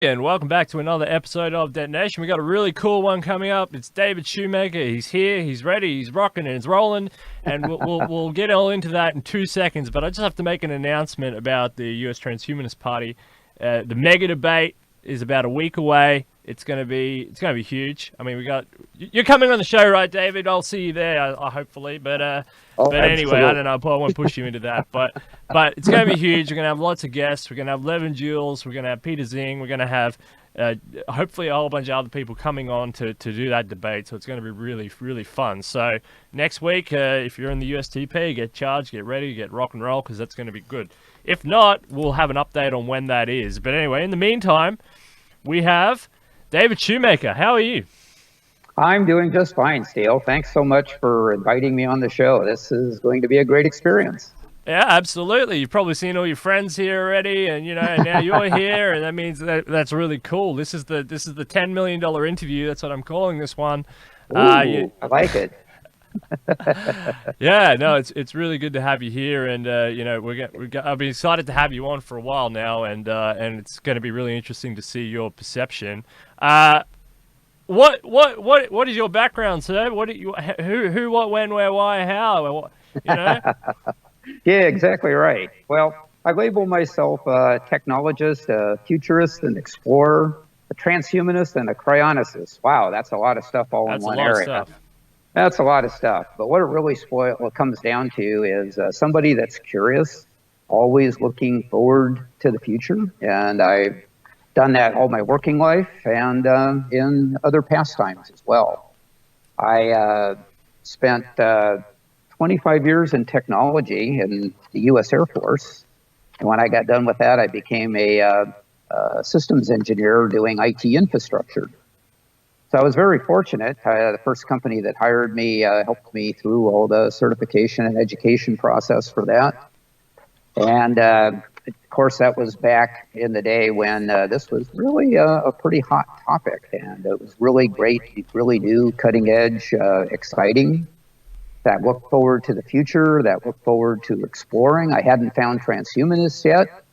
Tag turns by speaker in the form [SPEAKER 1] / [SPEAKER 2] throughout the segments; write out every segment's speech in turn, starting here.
[SPEAKER 1] And welcome back to another episode of Detonation. We got a really cool one coming up. It's David Shumaker. He's here. He's ready. He's rocking and it's rolling. And we'll get all into that in 2 seconds. But I just have to make an announcement about the U.S. Transhumanist Party. The mega debate is about a week away. It's gonna be huge. I mean, you're coming on the show, right, David? I'll see you there, hopefully. But anyway, I don't know. I won't push you into that. But it's gonna be huge. We're gonna have lots of guests. We're gonna have Levin Jules. We're gonna have Peter Zing. We're gonna have hopefully a whole bunch of other people coming on to do that debate. So it's gonna be really, really fun. So next week, if you're in the USTP, get charged, get ready, get rock and roll, because that's gonna be good. If not, we'll have an update on when that is. But anyway, in the meantime, we have David Shumaker. How are you?
[SPEAKER 2] I'm doing just fine, STEELE. Thanks so much for inviting me on the show. This is going to be a great experience.
[SPEAKER 1] Yeah, absolutely. You've probably seen all your friends here already, and now you're here, and that means that's really cool. This is the $10 million interview. That's what I'm calling this one.
[SPEAKER 2] Ooh, I like it.
[SPEAKER 1] Yeah, no, it's really good to have you here, and I've been excited to have you on for a while now, and it's going to be really interesting to see your perception. What is your background, sir? Who, what, when, where, why, how?
[SPEAKER 2] Yeah, exactly right. Well, I label myself a technologist, a futurist, an explorer, a transhumanist, and a cryonicist. Wow, that's a lot of stuff all in one area. That's a lot of stuff. But what it really what comes down to is somebody that's curious, always looking forward to the future. And I've done that all my working life and in other pastimes as well. I spent 25 years in technology in the U.S. Air Force. And when I got done with that, I became a systems engineer doing IT infrastructure. So I was very fortunate. The first company that hired me helped me through all the certification and education process for that. And of course, that was back in the day when this was really a pretty hot topic. And it was really great, really new, cutting edge, exciting. That looked forward to the future, that looked forward to exploring. I hadn't found transhumanists yet.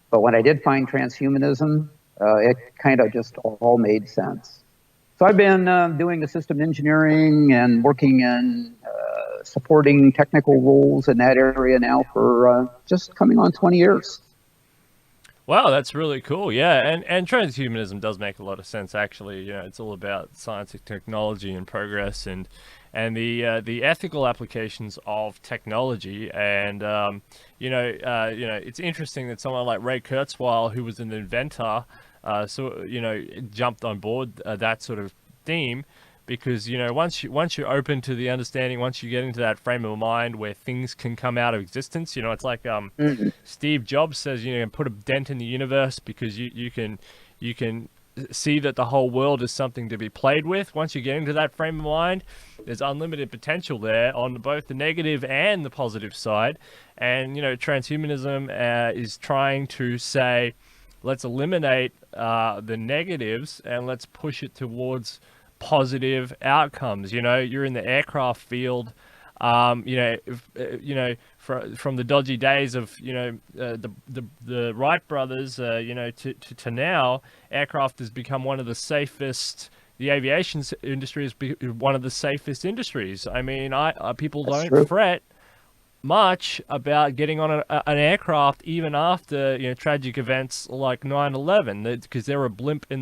[SPEAKER 2] But when I did find transhumanism, it kind of just all made sense. So I've been doing the system engineering and working in supporting technical roles in that area now for just coming on 20 years.
[SPEAKER 1] Wow, that's really cool. Yeah, and transhumanism does make a lot of sense, actually. It's all about science and technology and progress and the ethical applications of technology. And it's interesting that someone like Ray Kurzweil, who was an inventor, jumped on board that sort of theme, because once you're open to the understanding, once you get into that frame of mind where things can come out of existence, it's like Steve Jobs says, put a dent in the universe, because you can see that the whole world is something to be played with. Once you get into that frame of mind, there's unlimited potential there on both the negative and the positive side. And transhumanism is trying to say, let's eliminate the negatives and let's push it towards positive outcomes. You're in the aircraft field. From the dodgy days of the Wright brothers, to now, aircraft has become one of the safest. The aviation industry is one of the safest industries. I mean, people don't fret much about getting on an aircraft even after tragic events like 9/11, because they're a blimp in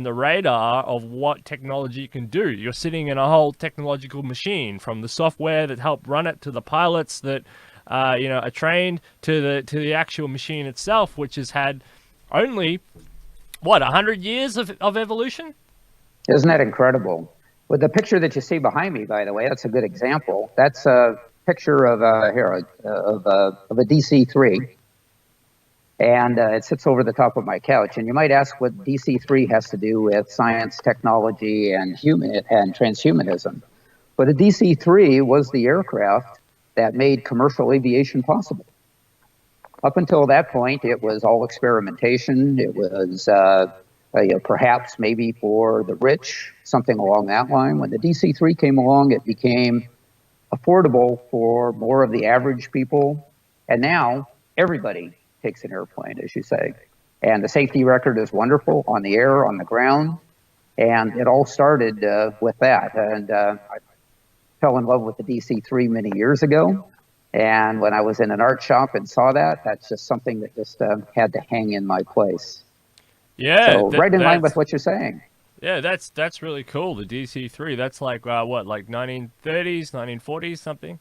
[SPEAKER 1] the radar of what technology can do. You're sitting in a whole technological machine, from the software that help run it to the pilots that are trained to the actual machine itself, which has had only 100 years of evolution.
[SPEAKER 2] Isn't that incredible? With the picture that you see behind me, by the way, that's a good example. That's a picture of a DC-3, and it sits over the top of my couch. And you might ask what DC-3 has to do with science, technology, and transhumanism. But a DC-3 was the aircraft that made commercial aviation possible. Up until that point, it was all experimentation. It was perhaps maybe for the rich, something along that line. When the DC-3 came along, it became affordable for more of the average people. And now everybody takes an airplane, as you say. And the safety record is wonderful on the air, on the ground. And it all started with that. And I fell in love with the DC-3 many years ago. And when I was in an art shop and saw that, that's just something that just had to hang in my place.
[SPEAKER 1] Yeah,
[SPEAKER 2] so right in line with what you're saying.
[SPEAKER 1] Yeah, that's really cool. The DC-3, that's like what, like 1930s, 1940s, something?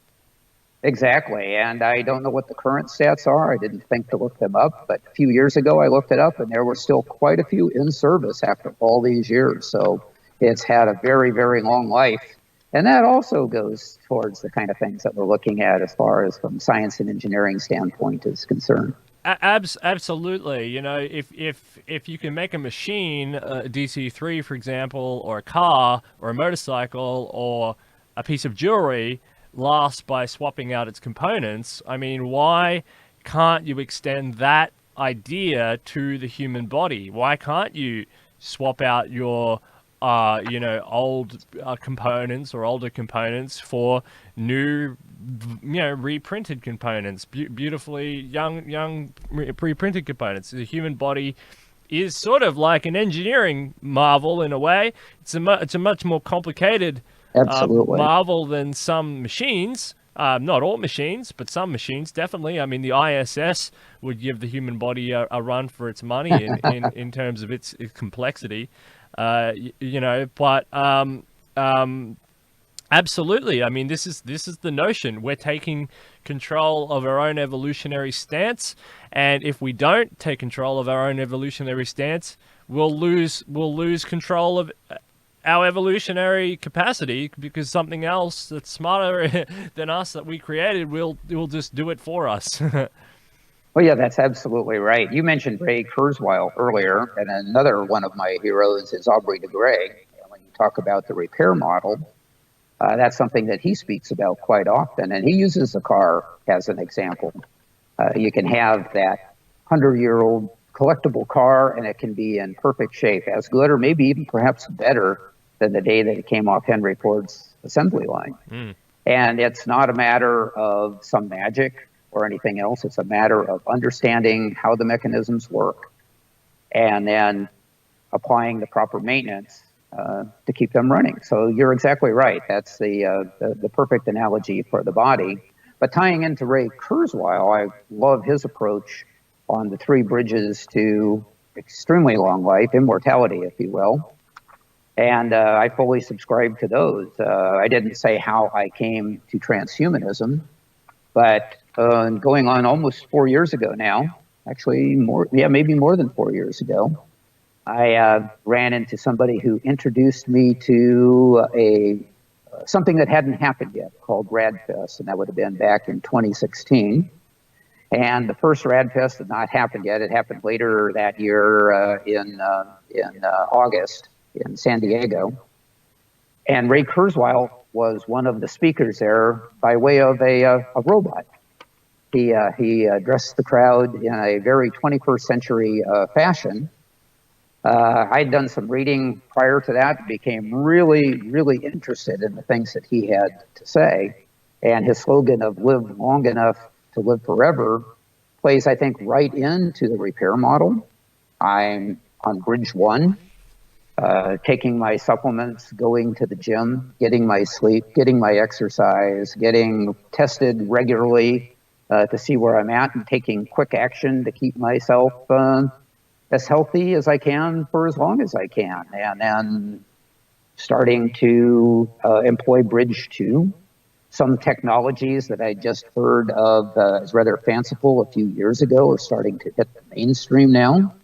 [SPEAKER 2] Exactly. And I don't know what the current stats are. I didn't think to look them up, but a few years ago I looked it up, and there were still quite a few in service after all these years. So it's had a very, very long life. And that also goes towards the kind of things that we're looking at as far as from science and engineering standpoint is concerned.
[SPEAKER 1] Absolutely. You know, if you can make a machine, a DC-3, for example, or a car, or a motorcycle, or a piece of jewelry, last by swapping out its components, I mean, why can't you extend that idea to the human body? Why can't you swap out your old components or older components for new, reprinted components, beautifully young pre-printed components? The human body is sort of like an engineering marvel in a way. It's a much more complicated marvel than some machines. Not all machines, but some machines, definitely. I mean, the ISS would give the human body a run for its money in terms of its complexity. But absolutely. I mean, this is the notion. We're taking control of our own evolutionary stance, and if we don't take control of our own evolutionary stance, we'll lose control of our evolutionary capacity, because something else that's smarter than us that we created will just do it for us.
[SPEAKER 2] Well, yeah, that's absolutely right. You mentioned Ray Kurzweil earlier, and another one of my heroes is Aubrey de Grey. And when you talk about the repair model, that's something that he speaks about quite often, and he uses the car as an example. You can have that 100-year-old collectible car, and it can be in perfect shape, as good or maybe even perhaps better than the day that it came off Henry Ford's assembly line. And it's not a matter of some magic or anything else. It's a matter of understanding how the mechanisms work and then applying the proper maintenance to keep them running. So you're exactly right. That's the perfect analogy for the body. But tying into Ray Kurzweil, I love his approach on the 3 bridges to extremely long life, immortality, if you will. And I fully subscribe to those. I didn't say how I came to transhumanism, but going on almost 4 years ago now, actually maybe more than 4 years ago, I ran into somebody who introduced me to something that hadn't happened yet called RadFest, and that would have been back in 2016. And the first RadFest had not happened yet. It happened later that year in August in San Diego. And Ray Kurzweil was one of the speakers there by way of a robot. He addressed the crowd in a very 21st century fashion. I'd done some reading prior to that, became really, really interested in the things that he had to say. And his slogan of live long enough to live forever plays, I think, right into the repair model. I'm on bridge 1. Taking my supplements, going to the gym, getting my sleep, getting my exercise, getting tested regularly to see where I'm at, and taking quick action to keep myself as healthy as I can for as long as I can. And then starting to employ Bridge 2. Some technologies that I just heard of as rather fanciful a few years ago are starting to hit the mainstream now.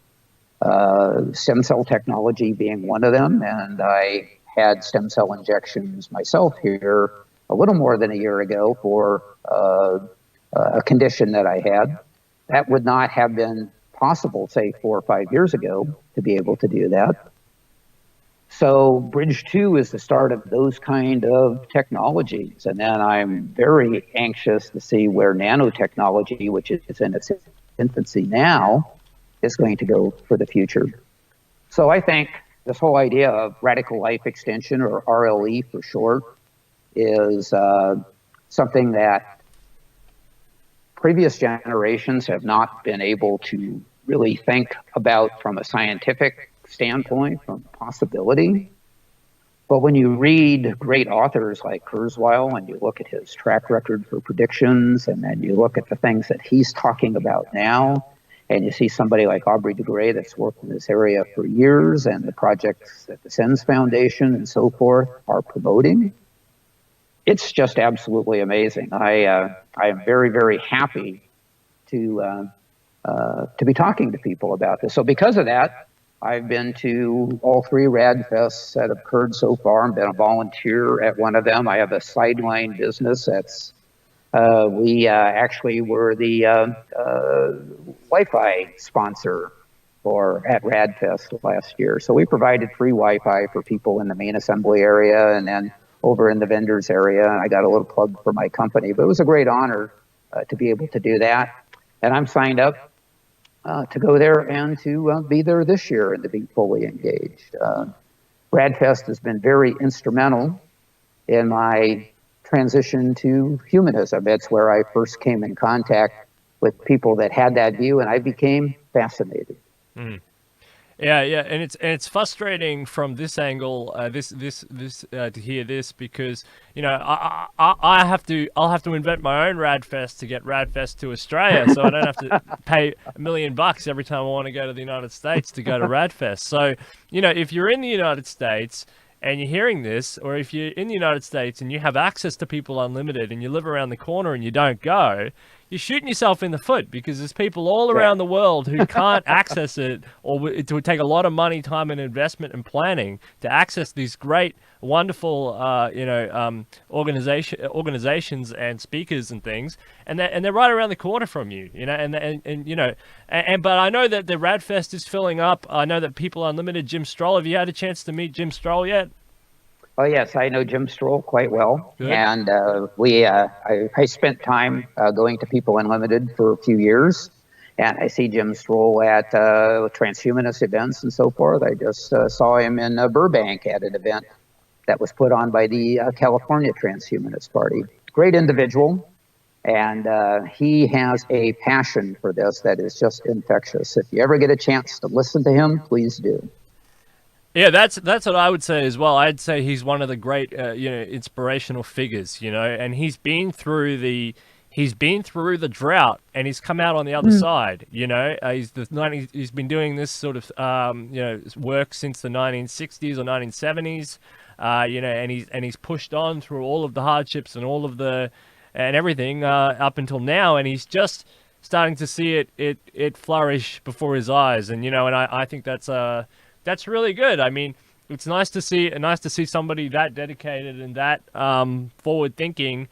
[SPEAKER 2] Stem cell technology being one of them, and I had stem cell injections myself here a little more than a year ago for a condition that I had. That would not have been possible, say, 4 or 5 years ago to be able to do that. So Bridge 2 is the start of those kind of technologies. And then I'm very anxious to see where nanotechnology, which is in its infancy now, is going to go for the future. So I think this whole idea of radical life extension, or RLE for short, is something that previous generations have not been able to really think about from a scientific standpoint, from possibility. But when you read great authors like Kurzweil and you look at his track record for predictions, and then you look at the things that he's talking about now, and you see somebody like Aubrey de Grey that's worked in this area for years, and the projects that the SENS Foundation and so forth are promoting, it's just absolutely amazing. I am very, very happy to be talking to people about this. So because of that, I've been to all 3 RadFests that have occurred so far. I've been a volunteer at one of them. I have a sideline business that's, we actually were the Wi-Fi sponsor at RadFest last year. So we provided free Wi-Fi for people in the main assembly area and then over in the vendors area. And I got a little plug for my company, but it was a great honor to be able to do that. And I'm signed up to go there and to be there this year and to be fully engaged. RadFest has been very instrumental in my transition to humanism. It's where I first came in contact with people that had that view, and I became fascinated.
[SPEAKER 1] Mm. Yeah, and it's frustrating from this angle, to hear this, because I'll have to invent my own RadFest to get RadFest to Australia, so I don't have to pay $1 million every time I want to go to the United States to go to RadFest. So if you're in the United States and you're hearing this, or if you're in the United States and you have access to People Unlimited and you live around the corner and you don't go, you're shooting yourself in the foot, because there's people all around the world who can't access it, or it would take a lot of money, time, and investment and planning to access these great, wonderful, organizations and speakers and things, and they're right around the corner from you, but I know that the RadFest is filling up. I know that People Unlimited, Jim Stroll. Have you had a chance to meet Jim Stroll yet?
[SPEAKER 2] Oh, yes, I know Jim Stroll quite well. Good. And I spent time going to People Unlimited for a few years, and I see Jim Stroll at transhumanist events and so forth. I just saw him in Burbank at an event that was put on by the California Transhumanist Party. Great individual, and he has a passion for this that is just infectious. If you ever get a chance to listen to him, please do.
[SPEAKER 1] Yeah, that's what I would say as well. I'd say he's one of the great, inspirational figures, and he's been through the drought and he's come out on the other side. He's been doing this sort of, work since the 1960s or 1970s, and he's pushed on through all of the hardships and all of and everything up until now, and he's just starting to see it flourish before his eyes, and I think that's really good. I mean, it's nice to see somebody that dedicated and that forward thinking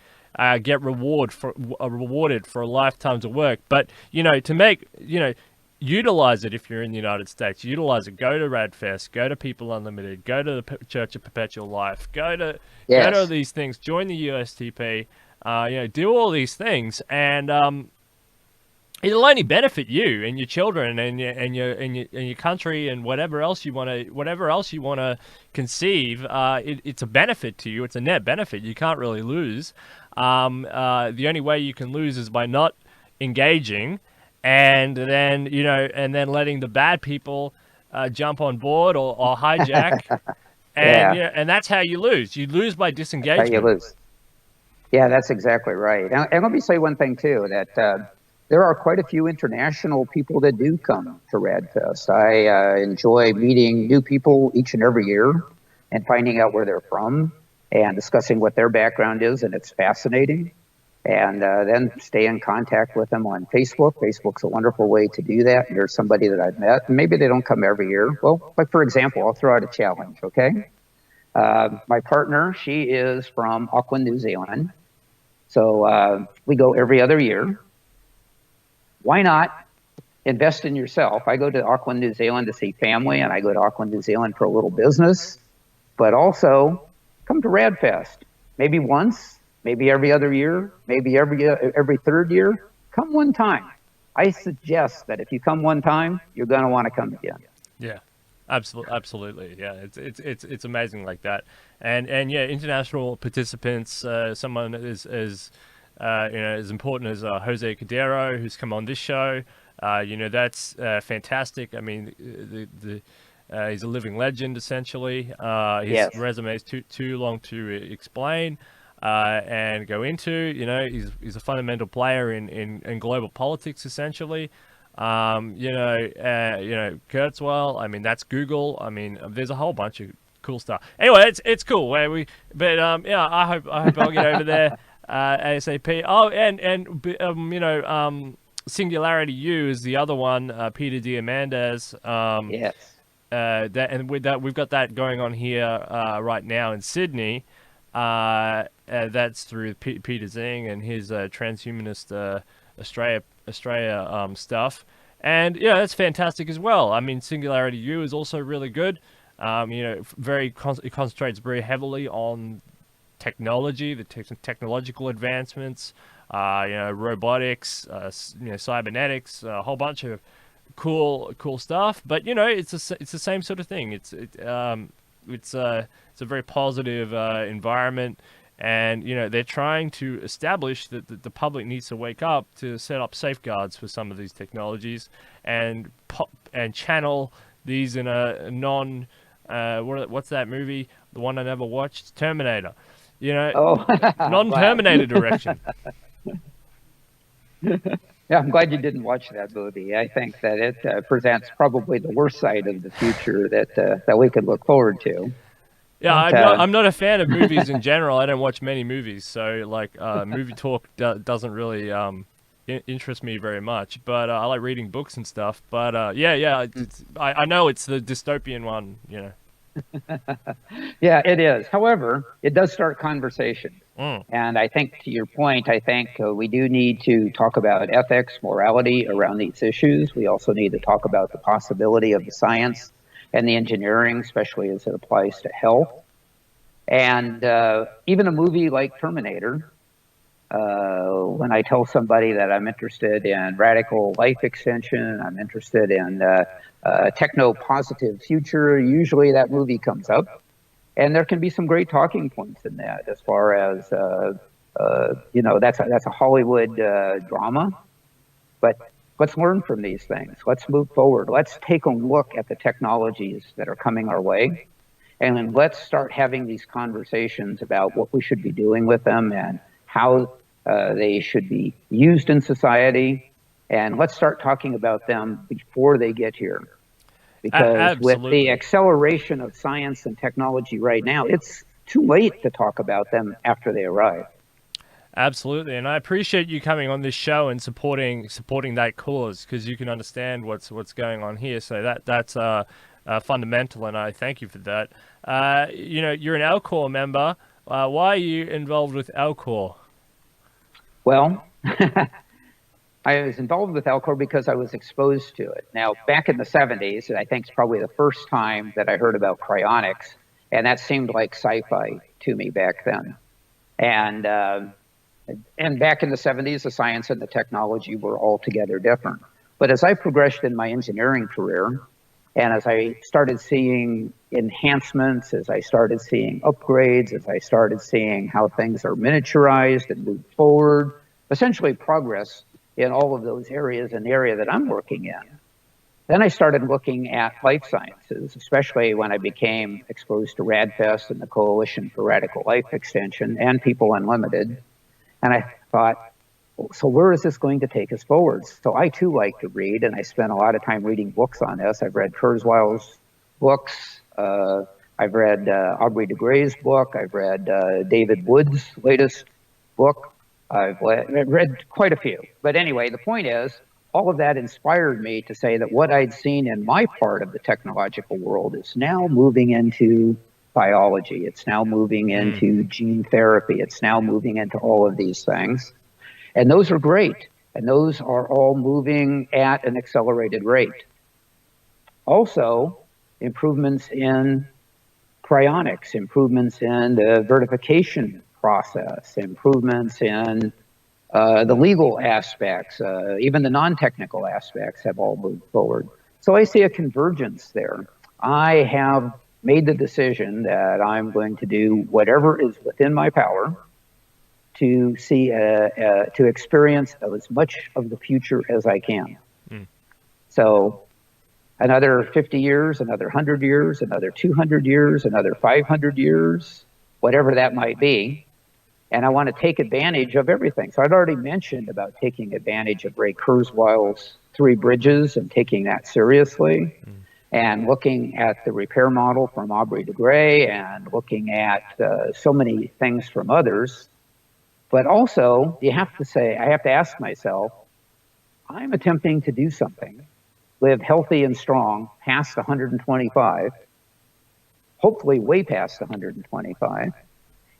[SPEAKER 1] get rewarded for a lifetime's of work. But utilize it if you're in the United States. Utilize it. Go to RadFest. Go to People Unlimited. Go to the Church of Perpetual Life. Go to these things. Join the USTP. Do all these things, and it'll only benefit you and your children and your country and whatever else you want to conceive. It's a benefit to you. It's a net benefit. You can't really lose. The only way you can lose is by not engaging, and then letting the bad people jump on board or hijack, and that's how you lose. You lose by disengagement.
[SPEAKER 2] That's how you lose. Yeah, that's exactly right. And let me say one thing too, that there are quite a few international people that do come to RadFest. I enjoy meeting new people each and every year and finding out where they're from and discussing what their background is, and it's fascinating. And then stay in contact with them on Facebook. Facebook's a wonderful way to do that. And there's somebody that I've met, and maybe they don't come every year. Well, like for example, I'll throw out a challenge, okay? My partner, she is from Auckland, New Zealand. So we go every other year. Why not invest in yourself? I go to Auckland, New Zealand to see family, and I go to Auckland, New Zealand for a little business, but also come to RadFest. Maybe once, maybe every other year, maybe every third year. Come one time. I suggest that if you come one time, you're going to want to come again.
[SPEAKER 1] Yeah, absolutely. Yeah, it's amazing like that. And international participants, someone as important as Jose Cordero, who's come on this show, That's fantastic. I mean, he's a living legend essentially. His
[SPEAKER 2] Yes.
[SPEAKER 1] resume is too long to explain and go into. He's a fundamental player in global politics essentially. Kurzweil. I mean, that's Google. I mean, there's a whole bunch of cool stuff. Anyway, it's cool. Yeah, I hope I'll get over there ASAP. Oh, Singularity U is the other one. Peter Diamandis.
[SPEAKER 2] Yes.
[SPEAKER 1] With that, we've got that going on here right now in Sydney. That's through Peter Zing and his transhumanist Australia stuff, and yeah, that's fantastic as well. I mean, Singularity U is also really good. It concentrates very heavily on technology, the technological advancements, robotics, cybernetics, a whole bunch of cool stuff. But it's the same sort of thing. It's a very positive environment, and they're trying to establish that the public needs to wake up to set up safeguards for some of these technologies and channel these in a non what's that movie? The one I never watched, Terminator.
[SPEAKER 2] Oh, wow.
[SPEAKER 1] Non-Terminator direction.
[SPEAKER 2] Yeah, I'm glad you didn't watch that movie. I think that it presents probably the worst side of the future that we could look forward to.
[SPEAKER 1] Yeah,
[SPEAKER 2] But
[SPEAKER 1] I'm not a fan of movies in general. I don't watch many movies, so movie talk doesn't really interest me very much. But I like reading books and stuff. But I know it's the dystopian one.
[SPEAKER 2] yeah, it is. However, it does start conversation.
[SPEAKER 1] Mm.
[SPEAKER 2] And I think to your point, I think we do need to talk about ethics, morality around these issues. We also need to talk about the possibility of the science and the engineering, especially as it applies to health. And even a movie like Terminator, when I tell somebody that I'm interested in radical life extension, I'm interested in techno-positive future, usually that movie comes up. And there can be some great talking points in that as far as, that's a Hollywood drama. But let's learn from these things. Let's move forward. Let's take a look at the technologies that are coming our way. And then let's start having these conversations about what we should be doing with them and how they should be used in society. And let's start talking about them before they get here. Because with the acceleration of science and technology right now, it's too late to talk about them after they arrive.
[SPEAKER 1] Absolutely, and I appreciate you coming on this show and supporting that cause, because you can understand what's going on here. So that's fundamental, and I thank you for that. You're an Alcor member. Why are you involved with Alcor?
[SPEAKER 2] Well, I was involved with Alcor because I was exposed to it. Now, back in the 70s, I think it's probably the first time that I heard about cryonics, and that seemed like sci-fi to me back then. And back in the 70s, the science and the technology were altogether different. But as I progressed in my engineering career, and as I started seeing enhancements, as I started seeing upgrades, as I started seeing how things are miniaturized and moved forward, essentially progress in all of those areas in the area that I'm working in. Then I started looking at life sciences, especially when I became exposed to RADFest and the Coalition for Radical Life Extension and People Unlimited. And I thought, so where is this going to take us forward? So I too like to read, and I spent a lot of time reading books on this. I've read Kurzweil's books. I've read Aubrey de Grey's book. I've read David Wood's latest book. I've read quite a few. But anyway, the point is, all of that inspired me to say that what I'd seen in my part of the technological world is now moving into biology. It's now moving into gene therapy. It's now moving into all of these things. And those are great. And those are all moving at an accelerated rate. Also, improvements in cryonics, improvements in the vertification process, improvements in the legal aspects, even the non-technical aspects have all moved forward. So I see a convergence there. I have made the decision that I'm going to do whatever is within my power to see, to experience as much of the future as I can. So another 50 years, another 100 years, another 200 years, another 500 years, whatever that might be. And I want to take advantage of everything. So I'd already mentioned about taking advantage of Ray Kurzweil's 3 bridges and taking that seriously, and looking at the repair model from Aubrey de Grey, and looking at so many things from others. But also, I have to ask myself, I'm attempting to do something, live healthy and strong past 125, hopefully way past 125.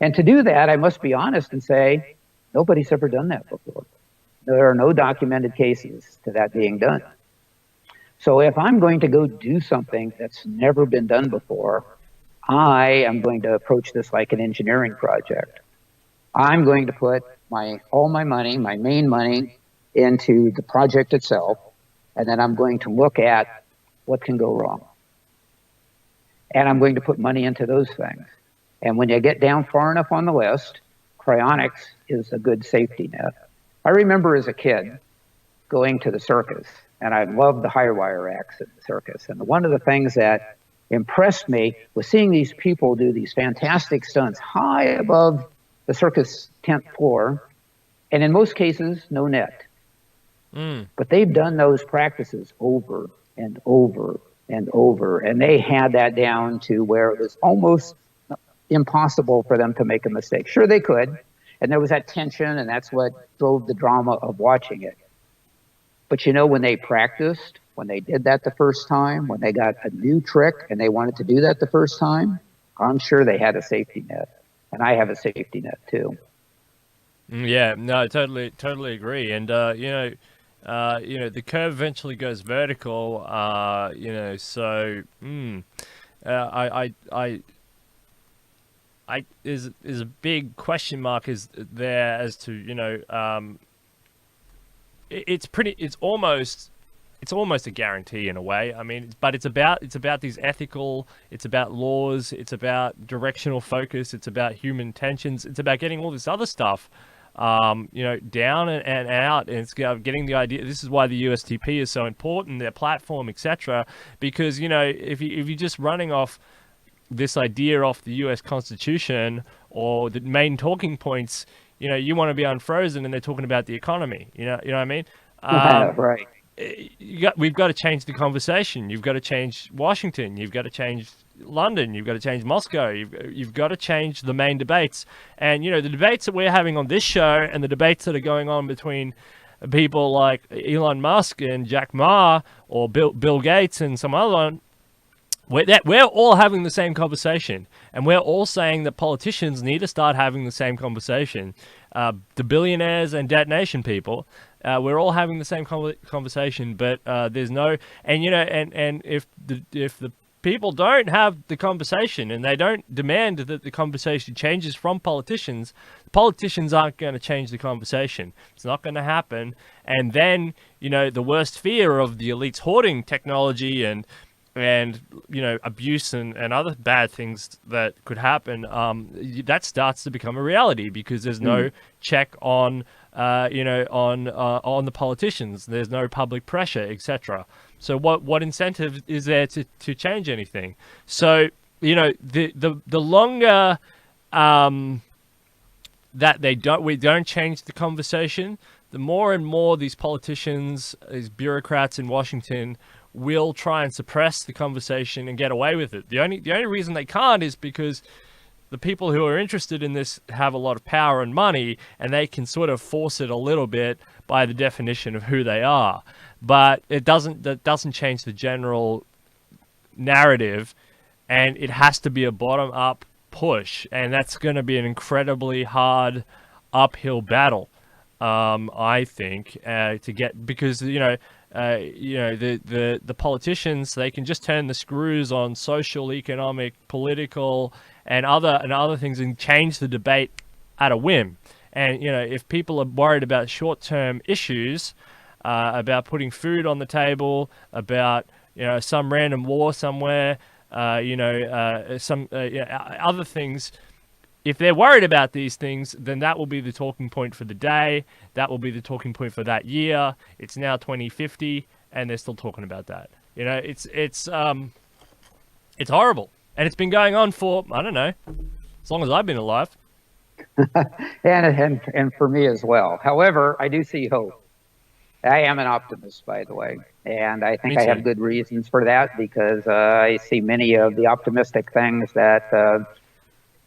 [SPEAKER 2] And to do that, I must be honest and say, nobody's ever done that before. There are no documented cases to that being done. So if I'm going to go do something that's never been done before, I am going to approach this like an engineering project. I'm going to put all my money, my main money, into the project itself, and then I'm going to look at what can go wrong. And I'm going to put money into those things. And when you get down far enough on the list, cryonics is a good safety net. I remember as a kid going to the circus, and I loved the high wire acts at the circus. And one of the things that impressed me was seeing these people do these fantastic stunts high above the circus tent floor, and in most cases, no net. But they've done those practices over and over and over, and they had that down to where it was almost impossible for them to make a mistake. Sure, they could, and there was that tension, and that's what drove the drama of watching it. But you know, when they practiced, when they did that the first time, when they got a new trick and they wanted to do that the first time, I'm sure they had a safety net, and I have a safety net too.
[SPEAKER 1] Yeah, no, totally agree. And the curve eventually goes vertical. So there's a big question mark is there as to it's almost a guarantee in a way. I mean, but it's about these ethical, it's about laws, it's about directional focus, it's about human tensions, it's about getting all this other stuff down and out, and it's getting the idea. This is why the USTP is so important, their platform, etc. Because if you're just running off this idea off the US Constitution or the main talking points, you want to be unfrozen, and they're talking about the economy. You know what I mean?
[SPEAKER 2] Right.
[SPEAKER 1] We've got to change the conversation. You've got to change Washington. You've got to change London. You've got to change Moscow. You've got to change the main debates. And the debates that we're having on this show, and the debates that are going on between people like Elon Musk and Jack Ma, or Bill Gates and some other one, we're all having the same conversation, and we're all saying that politicians need to start having the same conversation. The billionaires and debt nation people, we're all having the same conversation, but there's no, and if the people don't have the conversation and they don't demand that the conversation changes from politicians, the politicians aren't going to change the conversation. It's not going to happen. And then the worst fear of the elites hoarding technology and abuse and other bad things that could happen, that starts to become a reality, because there's no check on the politicians. There's no public pressure, etc. So what incentive is there to change anything? So the longer that we don't change the conversation, the more and more these politicians, these bureaucrats in Washington, will try and suppress the conversation and get away with it. The only reason they can't is because the people who are interested in this have a lot of power and money, and they can sort of force it a little bit by the definition of who they are. But that doesn't change the general narrative, and it has to be a bottom-up push, and that's going to be an incredibly hard uphill battle, I think, to get, because the politicians, they can just turn the screws on social, economic, political, and other things, and change the debate at a whim. And if people are worried about short-term issues, about putting food on the table, about some random war somewhere, some other things, if they're worried about these things, then that will be the talking point for the day. That will be the talking point for that year. It's now 2050, and they're still talking about that. You know, it's horrible, and it's been going on for, I don't know, as long as I've been alive.
[SPEAKER 2] And for me as well. However, I do see hope. I am an optimist, by the way, and I think
[SPEAKER 1] Me
[SPEAKER 2] I
[SPEAKER 1] too.
[SPEAKER 2] have good reasons for that because I see many of the optimistic things that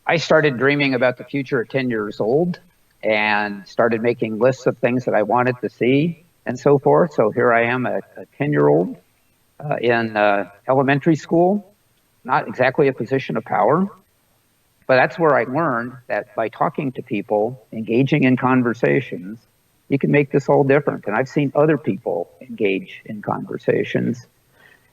[SPEAKER 2] I started dreaming about the future at 10 years old and started making lists of things that I wanted to see and so forth. So here I am, a 10-year-old in elementary school, not exactly a position of power, but that's where I learned that by talking to people, engaging in conversations, you can make this all different. And I've seen other people engage in conversations.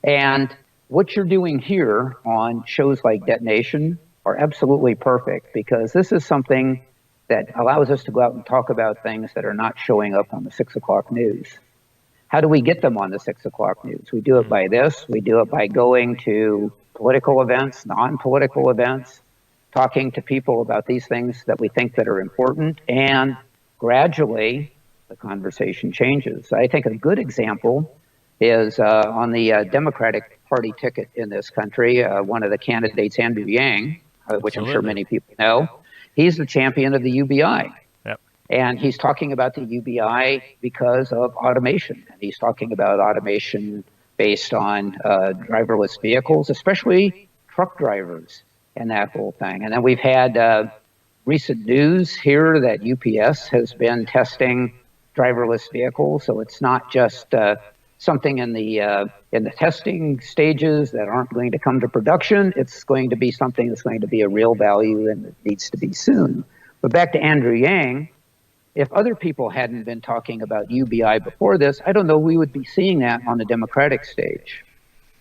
[SPEAKER 2] And what you're doing here on shows like Detonation are absolutely perfect because this is something that allows us to go out and talk about things that are not showing up on the 6 o'clock news. How do we get them on the 6 o'clock news? We do it by this. We do it by going to political events, non-political events, talking to people about these things that we think that are important, and gradually the conversation changes. I think a good example is on the Democratic Party ticket in this country, one of the candidates, Andrew Yang, which I'm sure many people know, he's the champion of the UBI.
[SPEAKER 1] Yep.
[SPEAKER 2] And he's talking about the UBI because of automation. And he's talking about automation based on driverless vehicles, especially truck drivers and that whole thing. And then we've had recent news here that UPS has been testing driverless vehicles. So it's not just something in the testing stages that aren't going to come to production. It's going to be something that's going to be a real value and it needs to be soon. But back to Andrew Yang, if other people hadn't been talking about UBI before this, I don't know we would be seeing that on the Democratic stage.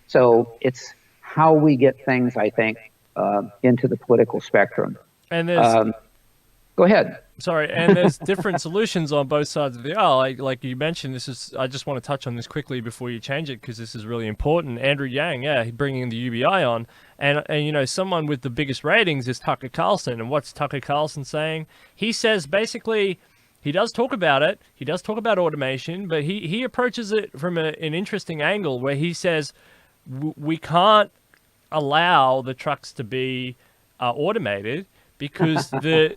[SPEAKER 2] So it's how we get things, I think, into the political spectrum.
[SPEAKER 1] And there's
[SPEAKER 2] go ahead.
[SPEAKER 1] Sorry, and there's different solutions on both sides of the aisle. Like you mentioned, I just want to touch on this quickly before you change it because this is really important. Andrew Yang, yeah, bringing the UBI on, and you know, someone with the biggest ratings is Tucker Carlson. And what's Tucker Carlson saying? He says basically, he does talk about it. He does talk about automation, but he approaches it from an interesting angle where he says we can't allow the trucks to be automated because the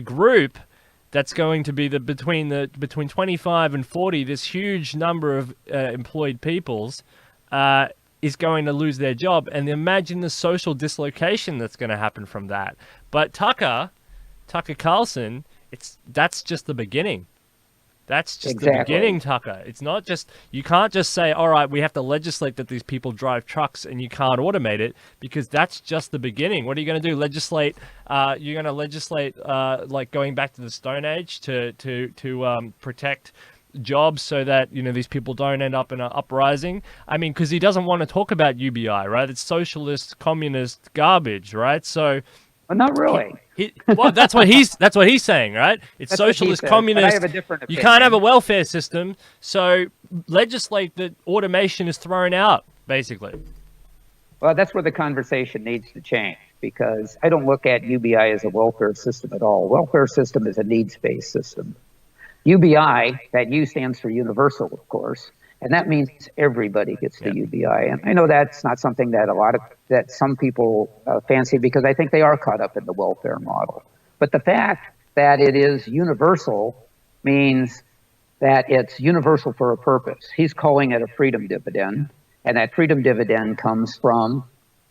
[SPEAKER 1] group that's going to be between 25 and 40, this huge number of employed peoples is going to lose their job, and imagine the social dislocation that's going to happen from that. But Tucker Carlson, that's just the beginning. That's just the beginning, Tucker. It's not just, you can't just say, all right, we have to legislate that these people drive trucks and you can't automate it, because that's just the beginning. What are you going to do? Legislate? You're going to legislate like going back to the Stone Age to protect jobs so that, you know, these people don't end up in an uprising? I mean, because he doesn't want to talk about UBI, right? It's socialist, communist garbage, right? So,
[SPEAKER 2] well, not really.
[SPEAKER 1] Well, that's what he's saying, right? It's
[SPEAKER 2] that's
[SPEAKER 1] socialist,
[SPEAKER 2] said,
[SPEAKER 1] communist.
[SPEAKER 2] I have a different opinion.
[SPEAKER 1] You can't have a welfare system, so legislate that automation is thrown out, basically.
[SPEAKER 2] Well, that's where the conversation needs to change, because I don't look at UBI as a welfare system at all. Welfare system is a needs-based system. UBI, that U stands for universal, of course, and that means everybody gets the UBI. And I know that's not something that some people fancy, because I think they are caught up in the welfare model. But the fact that it is universal means that it's universal for a purpose. He's calling it a freedom dividend, and that freedom dividend comes from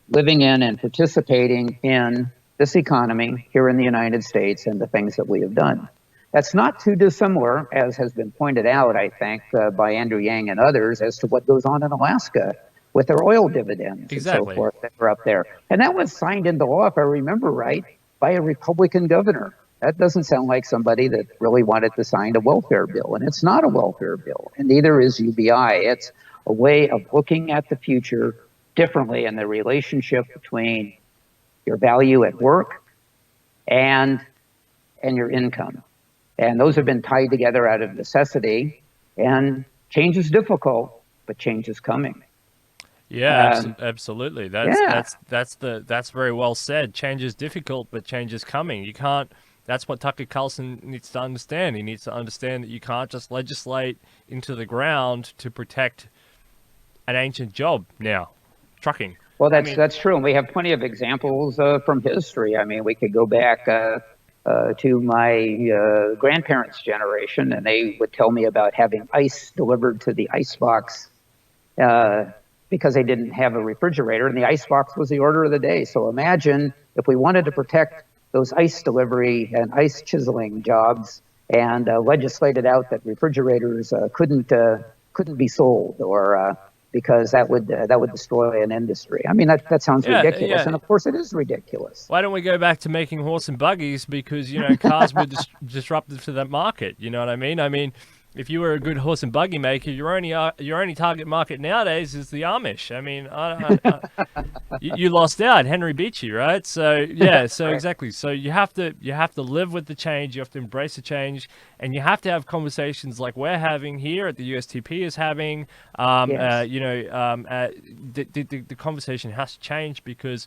[SPEAKER 2] living in and participating in this economy here in the United States and the things that we have done. That's not too dissimilar, as has been pointed out, I think, by Andrew Yang and others, as to what goes on in Alaska with their oil dividends and so forth that are up there. And that was signed into law, if I remember right, by a Republican governor. That doesn't sound like somebody that really wanted to sign a welfare bill. And it's not a welfare bill, and neither is UBI. It's a way of looking at the future differently, and the relationship between your value at work and your income. And those have been tied together out of necessity, and change is difficult, but change is coming.
[SPEAKER 1] Yeah, absolutely. That's very well said. Change is difficult, but change is coming. You can't That's what Tucker Carlson needs to understand. He needs to understand that you can't just legislate into the ground to protect an ancient job now, trucking.
[SPEAKER 2] Well,
[SPEAKER 1] I mean,
[SPEAKER 2] that's true, and we have plenty of examples from history. I mean, we could go back to my grandparents' generation, and they would tell me about having ice delivered to the ice box because they didn't have a refrigerator, and the ice box was the order of the day. So imagine if we wanted to protect those ice delivery and ice chiseling jobs and legislated out that refrigerators couldn't be sold, or because that would destroy an industry. I mean, that sounds ridiculous, and of course it is ridiculous.
[SPEAKER 1] Why don't we go back to making horse and buggies, because cars were disruptive to that market? You know what I mean? I mean, if you were a good horse and buggy maker, your only target market nowadays is the Amish. I mean, you lost out, Henry Beachy, right? So yeah, so exactly. So you have to live with the change. You have to embrace the change, and you have to have conversations like we're having here at the USTP is having. The conversation has to change, because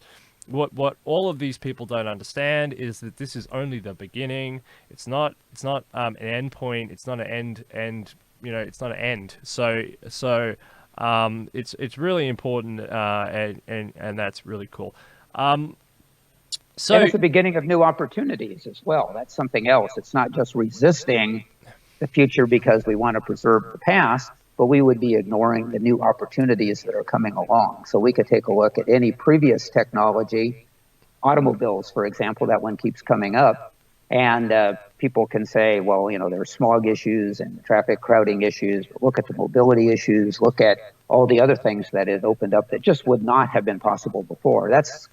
[SPEAKER 1] what all of these people don't understand is that this is only the beginning. It's not an end point. It's not an end. It's not an end. So it's really important, and that's really cool.
[SPEAKER 2] And it's the beginning of new opportunities as well. That's something else. It's not just resisting the future because we want to preserve the past, but we would be ignoring the new opportunities that are coming along. So we could take a look at any previous technology, automobiles, for example. That one keeps coming up. And people can say, well, there are smog issues and traffic crowding issues. But look at the mobility issues. Look at all the other things that it opened up that just would not have been possible before. That's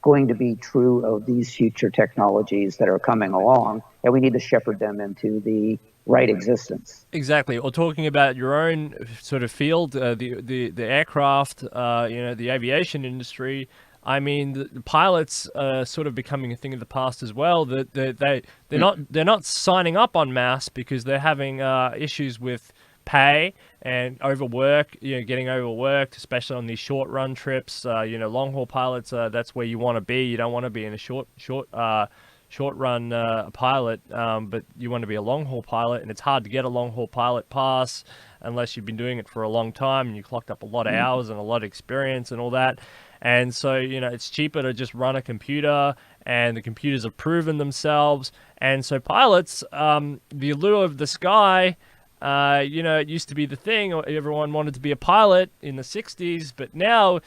[SPEAKER 2] going to be true of these future technologies that are coming along, and we need to shepherd them into the right existence.
[SPEAKER 1] Exactly. Or talking about your own sort of field, the aircraft, the aviation industry. I mean, the pilots are sort of becoming a thing of the past as well. That they're not signing up en masse because they're having issues with pay and overwork. Getting overworked, especially on these short run trips. Long haul pilots. That's where you want to be. You don't want to be in a short run pilot, but you want to be a long haul pilot, and it's hard to get a long haul pilot pass unless you've been doing it for a long time and you clocked up a lot of hours and a lot of experience and all that. And so, it's cheaper to just run a computer, and the computers have proven themselves. And so pilots, the allure of the sky, it used to be the thing. Everyone wanted to be a pilot in the 60s, but now,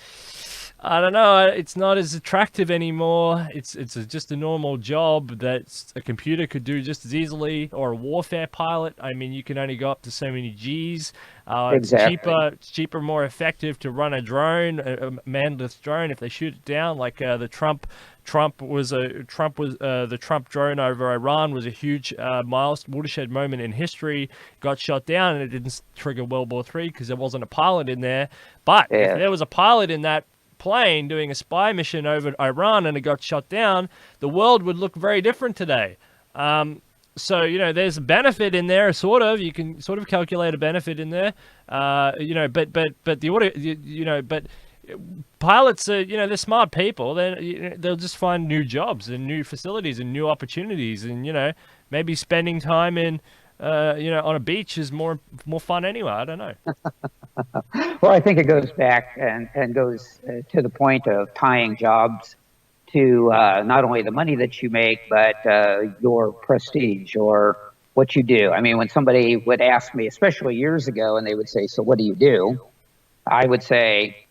[SPEAKER 1] I don't know, it's not as attractive anymore. It's just a normal job that a computer could do just as easily, or a warfare pilot. I mean, you can only go up to so many Gs.
[SPEAKER 2] Exactly.
[SPEAKER 1] It's cheaper, more effective to run a drone, a manless drone, if they shoot it down. Like the Trump drone over Iran was a huge watershed moment in history. Got shot down, and it didn't trigger World War III because there wasn't a pilot in there. But if there was a pilot in that plane doing a spy mission over Iran and it got shot down, the world would look very different today. So there's a benefit in there, sort of. You can sort of calculate a benefit in there. But pilots are, they're smart people. They'll just find new jobs and new facilities and new opportunities, and maybe spending time in on a beach is more fun anyway. I don't know.
[SPEAKER 2] Well, I think it goes back and goes to the point of tying jobs to not only the money that you make, but your prestige or what you do. I mean, when somebody would ask me, especially years ago, and they would say, "So what do you do?" I would say,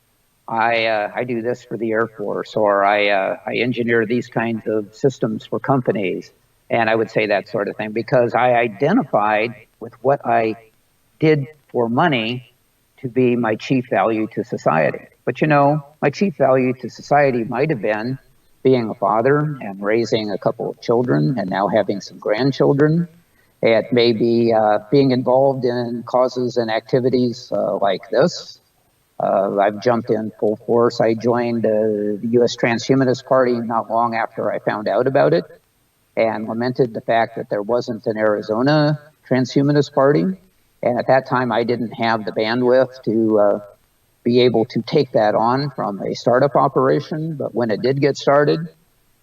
[SPEAKER 2] I do this for the Air Force, or I engineer these kinds of systems for companies. And I would say that sort of thing because I identified with what I did for money to be my chief value to society. But my chief value to society might have been being a father and raising a couple of children and now having some grandchildren. It may be being involved in causes and activities like this. I've jumped in full force. I joined the U.S. Transhumanist Party not long after I found out about it, and lamented the fact that there wasn't an Arizona Transhumanist Party. And at that time, I didn't have the bandwidth to be able to take that on from a startup operation. But when it did get started,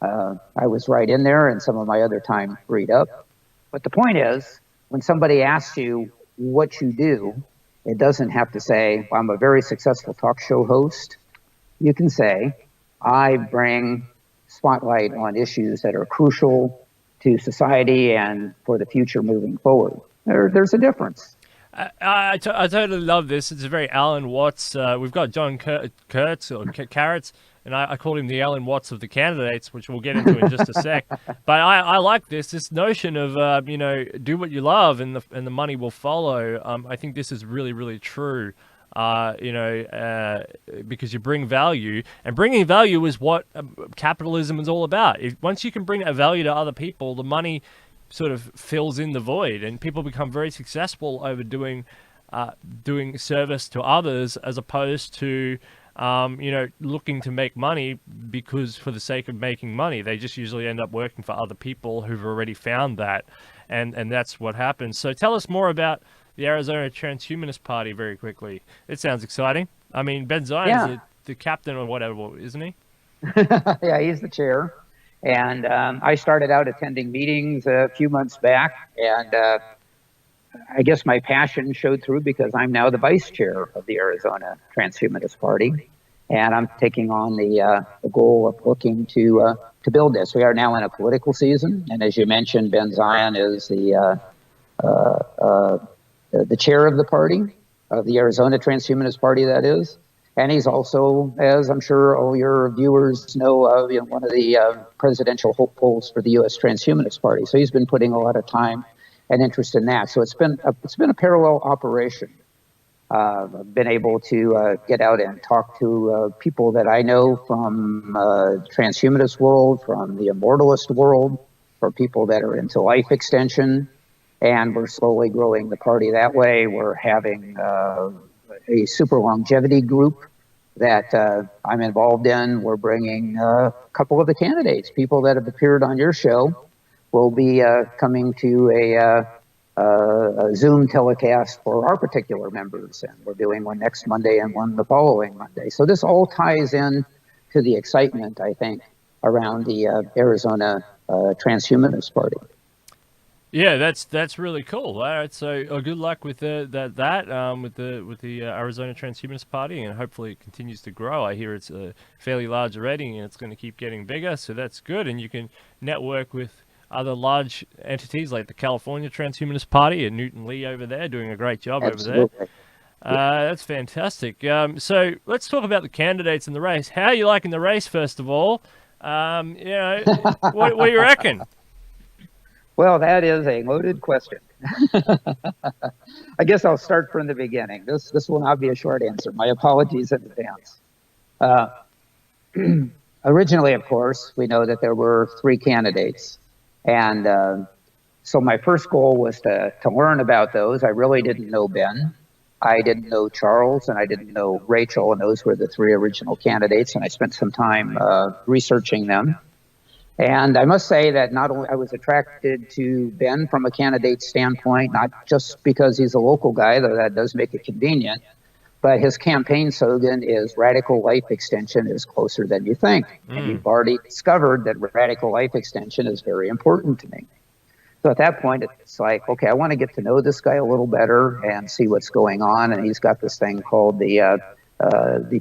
[SPEAKER 2] I was right in there, and some of my other time freed up. But the point is, when somebody asks you what you do, it doesn't have to say, I'm a very successful talk show host. You can say, I bring spotlight on issues that are crucial to society and for the future moving forward. There's a difference.
[SPEAKER 1] I totally love this. It's a very Alan Watts. We've got John Kurtz or Carrots, and I call him the Alan Watts of the candidates, which we'll get into in just a sec. But I like this notion of do what you love and the money will follow. I think this is really, really true. Because you bring value, and bringing value is what capitalism is all about. Once you can bring a value to other people, the money sort of fills in the void, and people become very successful over doing service to others, as opposed to looking to make money because for the sake of making money. They just usually end up working for other people who've already found that, and that's what happens. So tell us more about the Arizona Transhumanist Party very quickly. It sounds exciting. I mean, Ben Zion's the captain or whatever, isn't he?
[SPEAKER 2] Yeah, he's the chair. And I started out attending meetings a few months back, and I guess my passion showed through because I'm now the vice chair of the Arizona Transhumanist Party, and I'm taking on the goal of looking to build this. We are now in a political season, and as you mentioned, Ben Zion is the chair of the party, of the Arizona Transhumanist Party, that is. And he's also, as I'm sure all your viewers know, one of the presidential hopefuls for the U.S. Transhumanist Party. So he's been putting a lot of time and interest in that. So it's been a parallel operation. I've been able to get out and talk to people that I know from the transhumanist world, from the immortalist world, for people that are into life extension. And we're slowly growing the party that way. We're having a super longevity group that I'm involved in. We're bringing a couple of the candidates, people that have appeared on your show, will be coming to a Zoom telecast for our particular members. And we're doing one next Monday and one the following Monday. So this all ties in to the excitement, I think, around the Arizona Transhumanist Party.
[SPEAKER 1] Yeah, that's really cool. All right, so good luck with the Arizona Transhumanist Party, and hopefully it continues to grow. I hear it's a fairly large already, and it's going to keep getting bigger, so that's good. And you can network with other large entities like the California Transhumanist Party and Newton Lee over there, doing a great job.
[SPEAKER 2] Absolutely.
[SPEAKER 1] Over there. That's fantastic. So let's talk about the candidates in the race. How are you liking the race, first of all? What do you reckon?
[SPEAKER 2] Well, that is a loaded question. I guess I'll start from the beginning. This will not be a short answer. My apologies in advance. Originally, of course, we know that there were 3 candidates. And so my first goal was to learn about those. I really didn't know Ben. I didn't know Charles, and I didn't know Rachel, and those were the 3 original candidates. And I spent some time researching them. And I must say that not only I was attracted to Ben from a candidate standpoint, not just because he's a local guy, though that does make it convenient, but his campaign slogan is radical life extension is closer than you think. And you've already discovered that radical life extension is very important to me. So at that point, it's like, okay, I want to get to know this guy a little better and see what's going on. And he's got this thing called the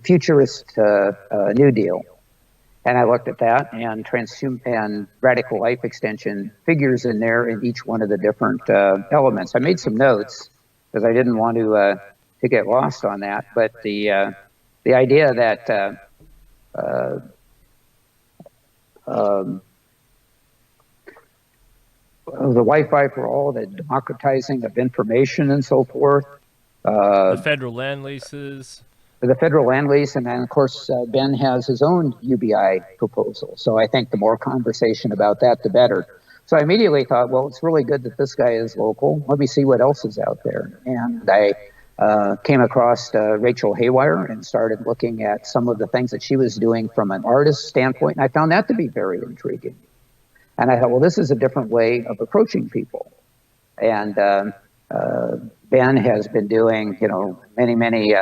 [SPEAKER 2] Futurist New Deal. And I looked at that, and radical life extension figures in there in each one of the different elements. I made some notes because I didn't want to get lost on that. But the idea that the Wi-Fi for all, the democratizing of information and so forth.
[SPEAKER 1] The federal land leases.
[SPEAKER 2] The federal land lease, and then of course Ben has his own UBI proposal. So I think the more conversation about that, the better. So I immediately thought, well, it's really good that this guy is local. Let me see what else is out there. And I came across Rachel Haywire and started looking at some of the things that she was doing from an artist standpoint, and I found that to be very intriguing. And I thought, well, this is a different way of approaching people. And Ben has been doing, many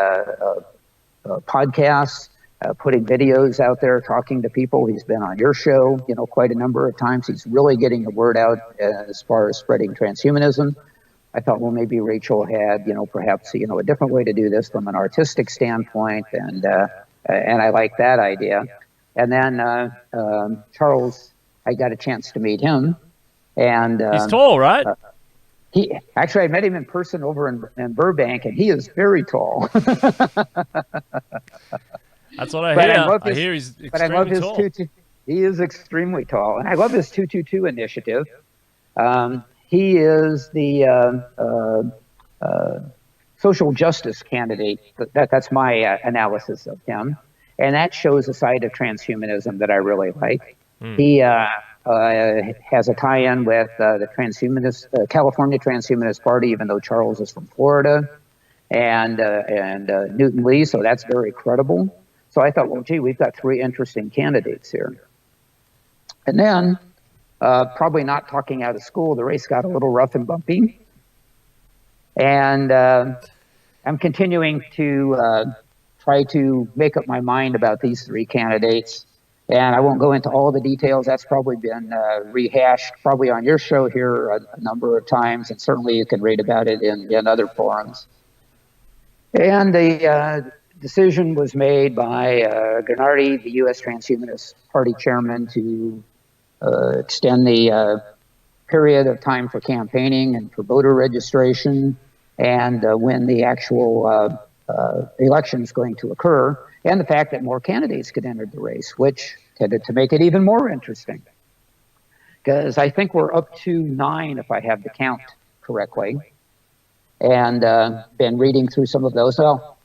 [SPEAKER 2] podcasts. putting videos out there, talking to people. He's been on your show, quite a number of times. He's really getting the word out as far as spreading transhumanism. I thought, well, maybe Rachel had, perhaps, a different way to do this from an artistic standpoint, and I like that idea. And then Charles, I got a chance to meet him, and
[SPEAKER 1] he's tall, right?
[SPEAKER 2] I met him in person over in Burbank, and he is very tall.
[SPEAKER 1] That's what I hear. I hear he's extremely tall.
[SPEAKER 2] He is extremely tall, and I love his 222 initiative. He is the social justice candidate. That's my analysis of him, and that shows a side of transhumanism that I really like. He has a tie-in with the transhumanist, California Transhumanist Party, even though Charles is from Florida, and Newton Lee, so that's very credible. So I thought, well, gee, we've got three interesting candidates here. And then, probably not talking out of school, the race got a little rough and bumpy. And I'm continuing to try to make up my mind about these three candidates. And I won't go into all the details. That's probably been rehashed probably on your show here a number of times. And certainly you can read about it in other forums. And the decision was made by Gennady, the U.S. Transhumanist Party chairman, to extend the period of time for campaigning and for voter registration, and when the actual election is going to occur, and the fact that more candidates could enter the race, which tended to make it even more interesting. Because I think we're up to 9, if I have the count correctly, and been reading through some of those. Well,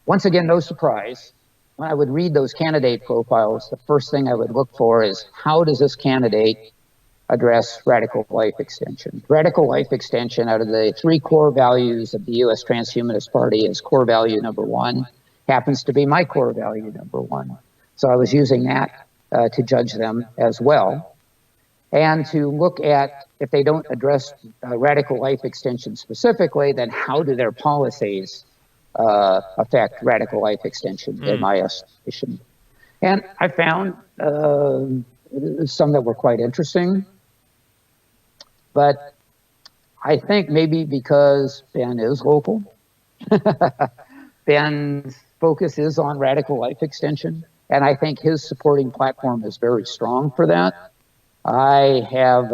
[SPEAKER 2] once again, no surprise. When I would read those candidate profiles, the first thing I would look for is, how does this candidate address radical life extension? Radical life extension, out of the 3 core values of the U.S. Transhumanist Party, is core value number 1, happens to be my core value number 1. So I was using that to judge them as well. And to look at, if they don't address radical life extension specifically, then how do their policies affect radical life extension, in my estimation. And I found some that were quite interesting. But I think maybe because Ben is local, Ben's focus is on radical life extension, and I think his supporting platform is very strong for that. I have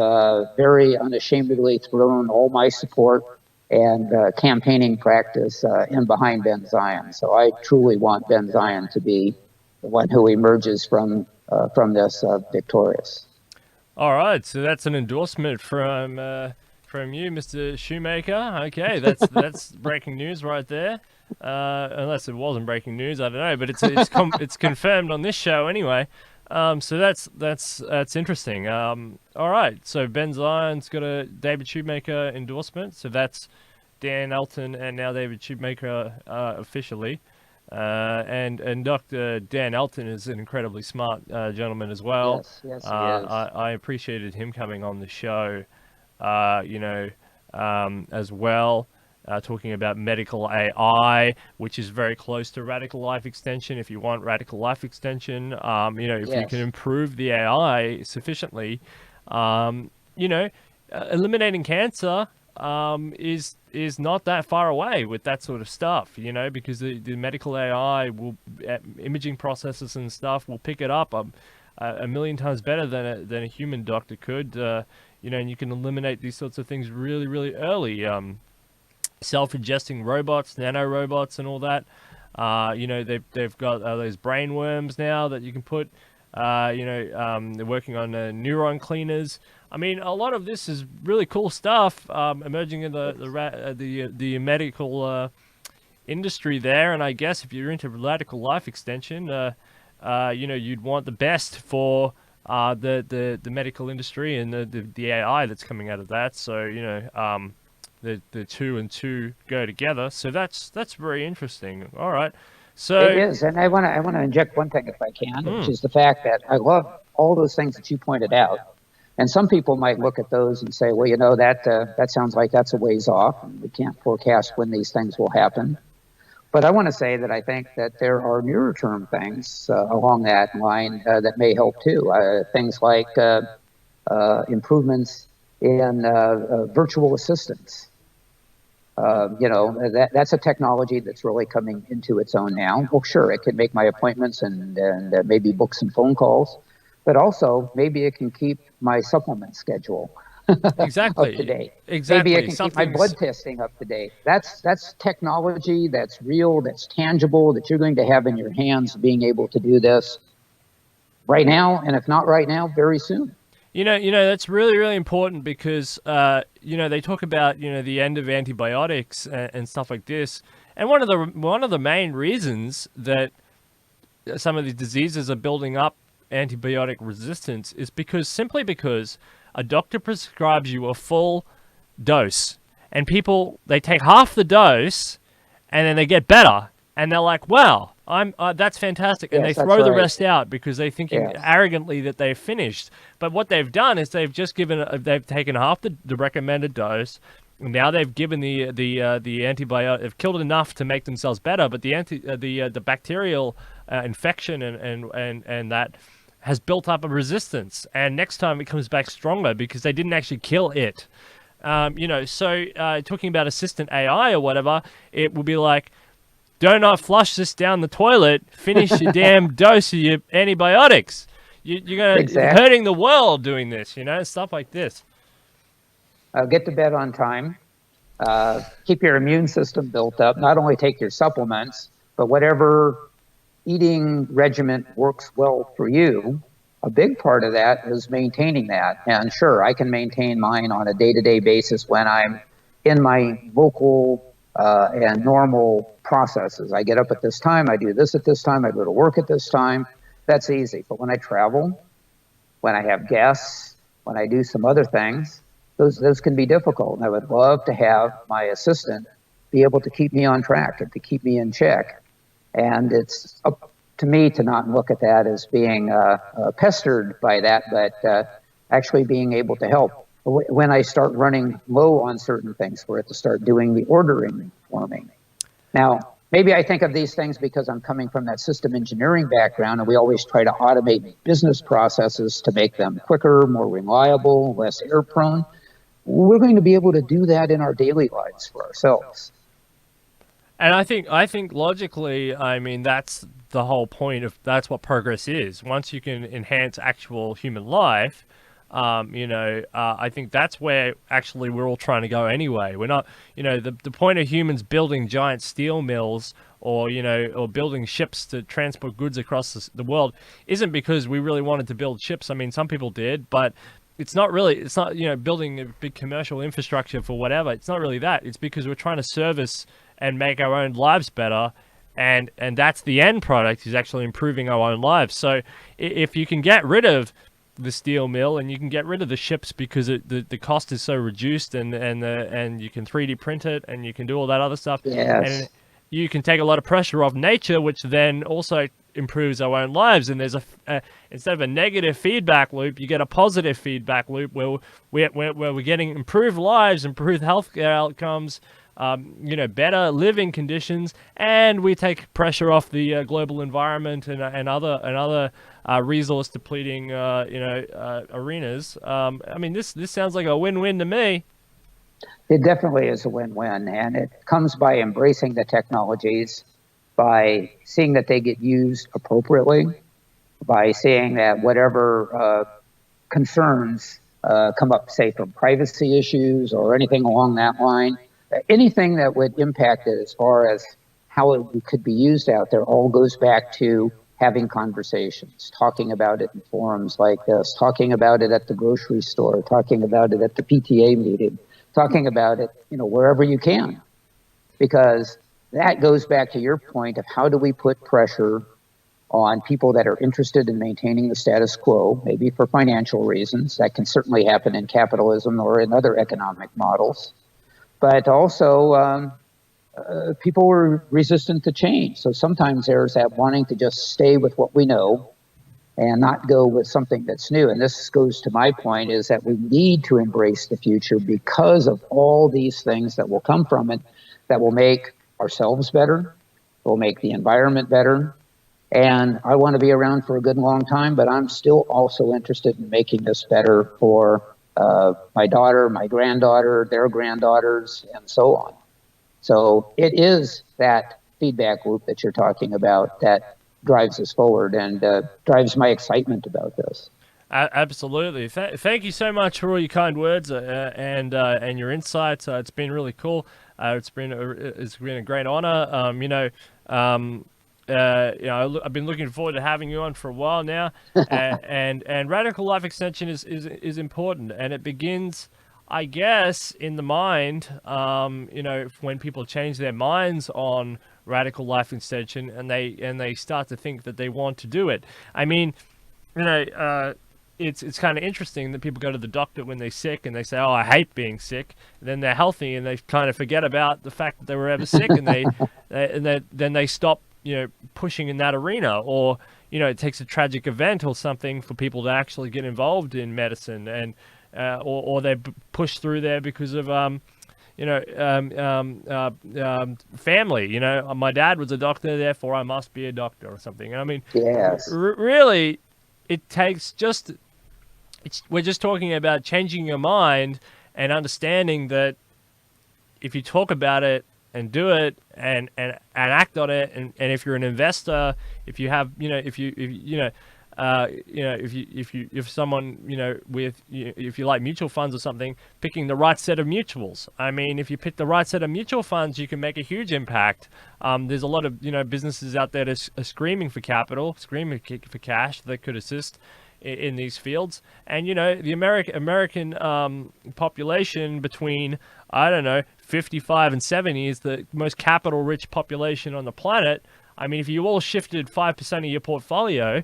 [SPEAKER 2] very unashamedly thrown all my support and campaigning practice in behind Ben Zion. So I truly want Ben Zion to be the one who emerges from this victorious.
[SPEAKER 1] All right, so that's an endorsement from you, Mr. Shumaker. Okay, that's breaking news right there. Unless it wasn't breaking news, I don't know, but it's confirmed on this show anyway. So that's interesting. All right, so Ben Zion's got a David Shumaker endorsement. So that's Dan Elton and now David Shumaker officially. And Dr. Dan Elton is an incredibly smart gentleman as well.
[SPEAKER 2] Yes, he is.
[SPEAKER 1] I appreciated him coming on the show, as well. Talking about medical AI, which is very close to radical life extension. If you want radical life extension, if you can improve the AI sufficiently, eliminating cancer is not that far away with that sort of stuff, because the medical AI will, imaging processes and stuff will pick it up a million times better than a human doctor could, and you can eliminate these sorts of things really, really early. Self-adjusting robots, nanorobots, and all that. They've got those brain worms now that you can put. They're working on neuron cleaners. I mean, a lot of this is really cool stuff emerging in the medical industry there. And I guess if you're into radical life extension, you'd want the best for the medical industry and the AI that's coming out of that. So the 2 and 2 go together. So that's very interesting. All right. So
[SPEAKER 2] it is, and I want to inject one thing if I can, which is the fact that I love all those things that you pointed out. And some people might look at those and say, well, that sounds like that's a ways off, and we can't forecast when these things will happen. But I want to say that I think that there are nearer term things along that line that may help too. Things like improvements in virtual assistants. That's a technology that's really coming into its own now. Well, sure, it can make my appointments and maybe book some phone calls, but also maybe it can keep my supplement schedule up to date.
[SPEAKER 1] Exactly.
[SPEAKER 2] Maybe it can keep my blood testing up to date. That's technology that's real, that's tangible, that you're going to have in your hands, being able to do this right now, and if not right now, very soon.
[SPEAKER 1] That's really, really important because, they talk about, the end of antibiotics and stuff like this. And one of the main reasons that some of these diseases are building up antibiotic resistance is simply because a doctor prescribes you a full dose, and people, they take half the dose and then they get better, and they're like, wow, that's fantastic. And
[SPEAKER 2] Yes,
[SPEAKER 1] they throw the
[SPEAKER 2] right.
[SPEAKER 1] rest out because they're thinking
[SPEAKER 2] Yes.
[SPEAKER 1] arrogantly that they've finished. But what they've done is they've taken half the recommended dose. Now they've given the antibiotic, they've killed enough to make themselves better, but the bacterial infection and that has built up a resistance, and next time it comes back stronger because they didn't actually kill it. Talking about assistant AI or whatever, it will be like, do not flush this down the toilet. Finish your damn dose of your antibiotics. You're hurting the world doing this, stuff like this.
[SPEAKER 2] Get to bed on time. Keep your immune system built up. Not only take your supplements, but whatever eating regimen works well for you. A big part of that is maintaining that. And sure, I can maintain mine on a day-to-day basis when I'm in my local and normal processes. I get up at this time, I do this at this time, I go to work at this time. That's easy. But when I travel, when I have guests, when I do some other things, those can be difficult. And I would love to have my assistant be able to keep me on track and to keep me in check. And it's up to me to not look at that as being pestered by that, but actually being able to help. When I start running low on certain things, for it to start doing the ordering for me. Now, maybe I think of these things because I'm coming from that system engineering background, and we always try to automate business processes to make them quicker, more reliable, less error prone. We're going to be able to do that in our daily lives for ourselves.
[SPEAKER 1] And I think logically, I mean, that's the whole point that's what progress is. Once you can enhance actual human life, I think that's where actually we're all trying to go anyway. We're not, the point of humans building giant steel mills or building ships to transport goods across the world isn't because we really wanted to build ships. I mean, some people did, but it's not, building a big commercial infrastructure for whatever. It's not really that. It's because we're trying to service and make our own lives better. And that's the end product, is actually improving our own lives. So if you can get rid of the steel mill and you can get rid of the ships because the cost is so reduced, and you can 3D print it and you can do all that other stuff.
[SPEAKER 2] Yes.
[SPEAKER 1] And you can take a lot of pressure off nature, which then also improves our own lives. And there's instead of a negative feedback loop, you get a positive feedback loop where we're getting improved lives, improved healthcare outcomes, better living conditions, and we take pressure off the global environment and other resource depleting arenas. I mean, this sounds like a win-win to me.
[SPEAKER 2] It definitely is a win-win, and it comes by embracing the technologies, by seeing that they get used appropriately, by seeing that whatever concerns come up, say, from privacy issues or anything along that line, anything that would impact it as far as how it could be used out there, all goes back to having conversations, talking about it in forums like this, talking about it at the grocery store, talking about it at the PTA meeting, talking about it, wherever you can. Because that goes back to your point of how do we put pressure on people that are interested in maintaining the status quo, maybe for financial reasons. That can certainly happen in capitalism or in other economic models. But also, people were resistant to change. So sometimes there's that wanting to just stay with what we know and not go with something that's new. And this goes to my point, is that we need to embrace the future because of all these things that will come from it, that will make ourselves better, It'll make the environment better. And I want to be around for a good long time, but I'm still also interested in making this better for my daughter, my granddaughter, their granddaughters, and so on. So it is that feedback loop that you're talking about that drives us forward and drives my excitement about this.
[SPEAKER 1] Absolutely. Thank you so much for all your kind words and your insights. It's been really cool. It's been a great honor. I've been looking forward to having you on for a while now. and radical life extension is important, and it begins, I guess, in the mind. When people change their minds on radical life extension, and they start to think that they want to do it. I mean, it's kind of interesting that people go to the doctor when they're sick and they say, "Oh, I hate being sick." And then they're healthy and they kind of forget about the fact that they were ever sick, and then they stop, pushing in that arena. Or it takes a tragic event or something for people to actually get involved in medicine, and or they push through there because of family. My dad was a doctor, therefore I must be a doctor or something. I mean,
[SPEAKER 2] yes,
[SPEAKER 1] really, it takes we're just talking about changing your mind and understanding that if you talk about it and do it and act on it, and if you're an investor, if you have, if you like mutual funds or something, picking the right set of mutuals. I mean, if you pick the right set of mutual funds, you can make a huge impact. There's a lot of, businesses out there that are screaming for capital, screaming for cash that could assist in these fields. And the American population between, I don't know, 55 and 70 is the most capital rich population on the planet. I mean, if you all shifted 5% of your portfolio,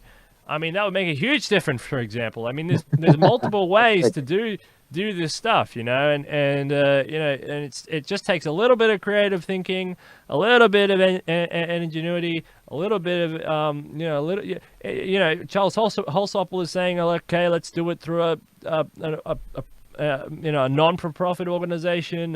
[SPEAKER 1] I mean, that would make a huge difference. For example, I mean, there's multiple ways to do this stuff, and it just takes a little bit of creative thinking, a little bit of ingenuity, a little bit of Charles Holsopple is saying, okay, let's do it through a non-for-profit organization.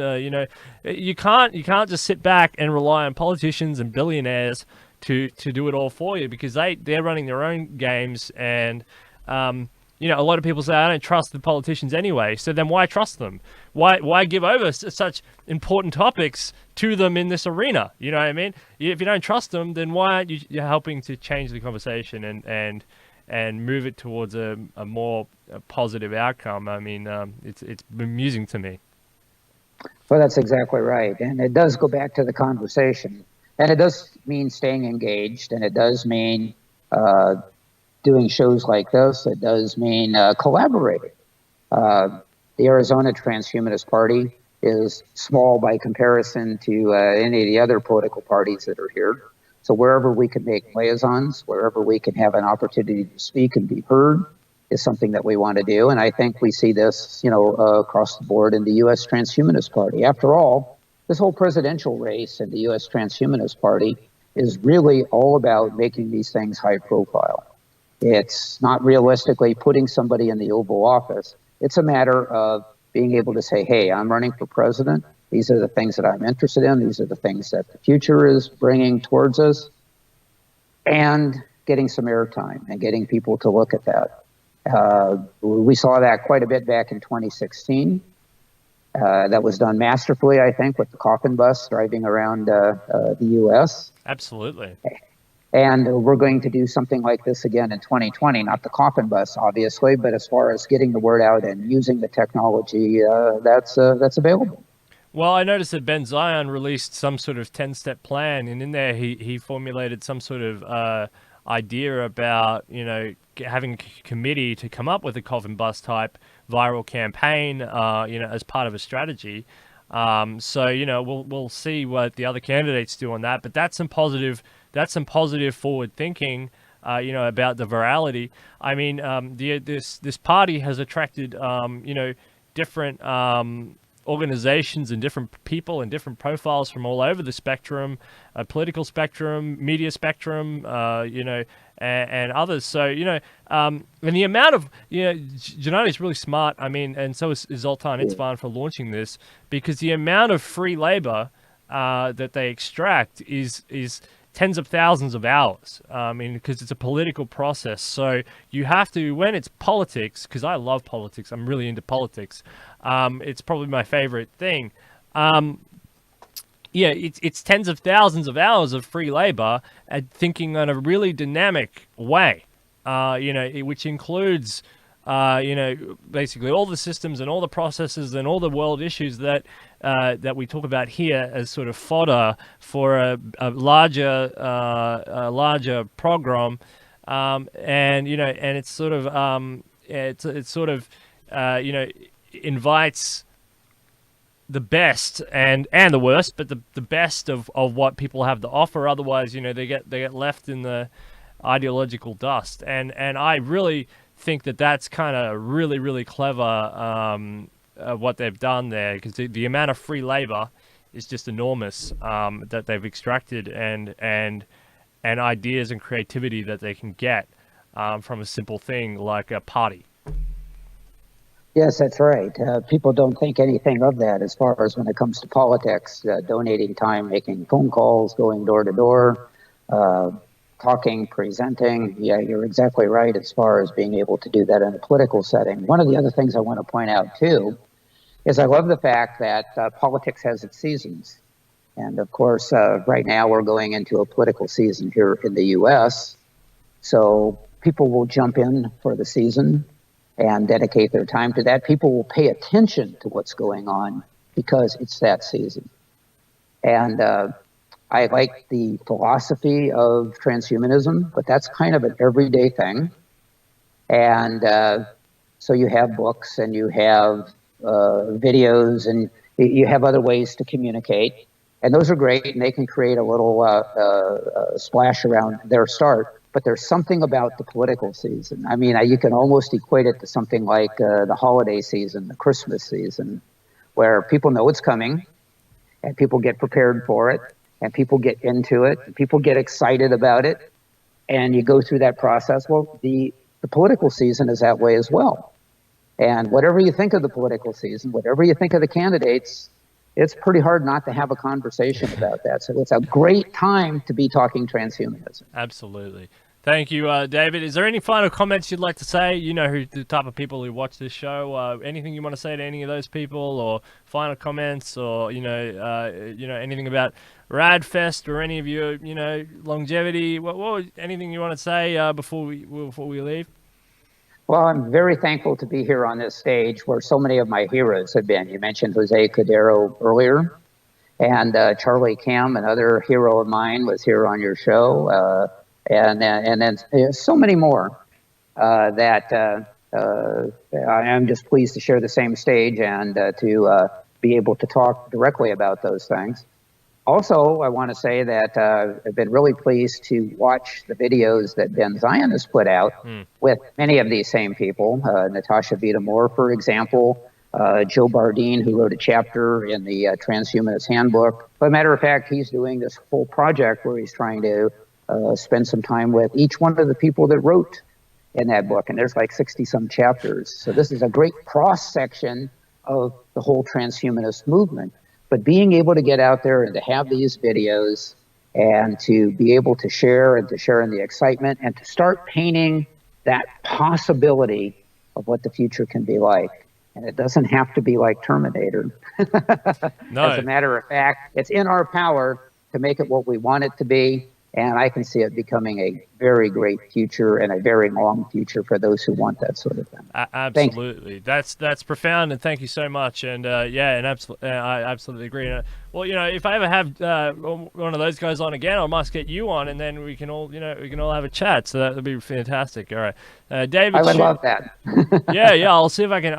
[SPEAKER 1] You can't just sit back and rely on politicians and billionaires to do it all for you, because they're running their own games. And a lot of people say, I don't trust the politicians anyway. So then why trust them? Why give over such important topics to them in this arena? You know what I mean? If you don't trust them, then why aren't you helping to change the conversation and move it towards a more positive outcome? I mean, it's amusing to me.
[SPEAKER 2] Well, that's exactly right. And it does go back to the conversation. And it does mean staying engaged, and it does mean doing shows like this. It does mean collaborating. The Arizona Transhumanist Party is small by comparison to any of the other political parties that are here. So wherever we can make liaisons, wherever we can have an opportunity to speak and be heard, is something that we want to do. And I think we see this, across the board in the U.S. Transhumanist Party. After all, this whole presidential race in the U.S. Transhumanist Party is really all about making these things high profile. It's not realistically putting somebody in the Oval Office. It's a matter of being able to say, hey, I'm running for president. These are the things that I'm interested in. These are the things that the future is bringing towards us. And getting some airtime and getting people to look at that. We saw that quite a bit back in 2016. That was done masterfully, I think, with the coffin bus driving around the U.S.
[SPEAKER 1] Absolutely.
[SPEAKER 2] And we're going to do something like this again in 2020, not the coffin bus, obviously, but as far as getting the word out and using the technology, that's available.
[SPEAKER 1] Well, I noticed that Ben Zion released some sort of 10-step plan, and in there he formulated some sort of idea about, having a committee to come up with a coffin bus type viral campaign, as part of a strategy. So, we'll see what the other candidates do on that, but that's some positive forward thinking, about the virality. I mean, this party has attracted, different organizations and different people and different profiles from all over the spectrum, political spectrum, media spectrum, and others. So, and the amount of, Janani is really smart. I mean, and so is Zoltan Itzvan for launching this, because the amount of free labor that they extract is tens of thousands of hours. Because it's a political process. So you have to, when it's politics, because I love politics, I'm really into politics. It's probably my favorite thing. Yeah, it's tens of thousands of hours of free labor at thinking in a really dynamic way, which includes, basically all the systems and all the processes and all the world issues that we talk about here as sort of fodder for a larger program, and it's sort of invites the best and the worst, but the best of what people have to offer. Otherwise, they get left in the ideological dust. And I really think that's kind of really, really clever what they've done there, because the amount of free labor is just enormous that they've extracted, and ideas and creativity that they can get from a simple thing like a party.
[SPEAKER 2] Yes, that's right. People don't think anything of that as far as when it comes to politics, donating time, making phone calls, going door to door, talking, presenting. Yeah, you're exactly right as far as being able to do that in a political setting. One of the other things I want to point out, too, is I love the fact that politics has its seasons. And of course, right now we're going into a political season here in the U.S., so people will jump in for the season and dedicate their time to that. People will pay attention to what's going on because it's that season. And I like the philosophy of transhumanism, but that's kind of an everyday thing. And so you have books and you have videos and you have other ways to communicate. And those are great, and they can create a little splash around their start. But there's something about the political season. I mean, you can almost equate it to something like the holiday season, the Christmas season, where people know it's coming, and people get prepared for it, and people get into it, and people get excited about it, and you go through that process. Well, the political season is that way as well. And whatever you think of the political season, whatever you think of the candidates, it's pretty hard not to have a conversation about that. So it's a great time to be talking transhumanism.
[SPEAKER 1] Absolutely. Thank you, David. Is there any final comments you'd like to say? You know who the type of people who watch this show. Anything you want to say to any of those people, or final comments, or anything about Radfest or any of your longevity? Anything you want to say before we leave?
[SPEAKER 2] Well, I'm very thankful to be here on this stage where so many of my heroes have been. You mentioned Jose Cordero earlier, and Charlie Kim, another hero of mine, was here on your show. And then so many more that I am just pleased to share the same stage and to be able to talk directly about those things. Also, I want to say that I've been really pleased to watch the videos that Ben Zion has put out with many of these same people. Natasha Vita-Moore, for example, Joe Bardeen, who wrote a chapter in the Transhumanist Handbook. But as a matter of fact, he's doing this whole project where he's trying to spend some time with each one of the people that wrote in that book. And there's like 60-some chapters. So this is a great cross-section of the whole transhumanist movement. But being able to get out there and to have these videos and to be able to share and to share in the excitement and to start painting that possibility of what the future can be like. And it doesn't have to be like Terminator.
[SPEAKER 1] No.
[SPEAKER 2] As a matter of fact, it's in our power to make it what we want it to be. And I can see it becoming a very great future and a very long future for those who want that sort of thing.
[SPEAKER 1] Absolutely. That's profound, and thank you so much. And I absolutely agree. Well, if I ever have one of those guys on again, I must get you on, and then we can all have a chat. So that would be fantastic. All right, David.
[SPEAKER 2] I would love that.
[SPEAKER 1] yeah. I'll see if I can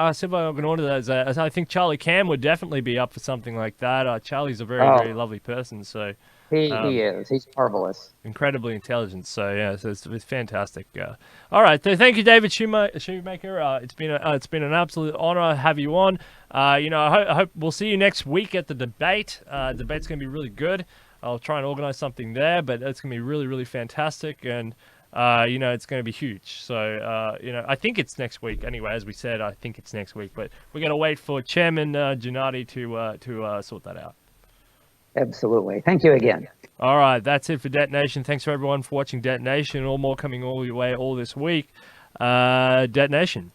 [SPEAKER 1] order those. I think Charlie Cam would definitely be up for something like that. Charlie's a very lovely person. So.
[SPEAKER 2] He is. He's marvelous.
[SPEAKER 1] Incredibly intelligent. So yeah, so it's fantastic. All right, so thank you, David Shumaker. It's been an absolute honor to have you on. I hope we'll see you next week at the debate. Debate's going to be really good. I'll try and organize something there, but it's going to be really, really fantastic, and it's going to be huge. So I think it's next week. Anyway, as we said, I think it's next week, but we're going to wait for Chairman Gennady to sort that out.
[SPEAKER 2] Absolutely. Thank you again.
[SPEAKER 1] All right, that's it for Detonation. Thanks for everyone for watching Detonation. All more coming all your way all this week. Detonation.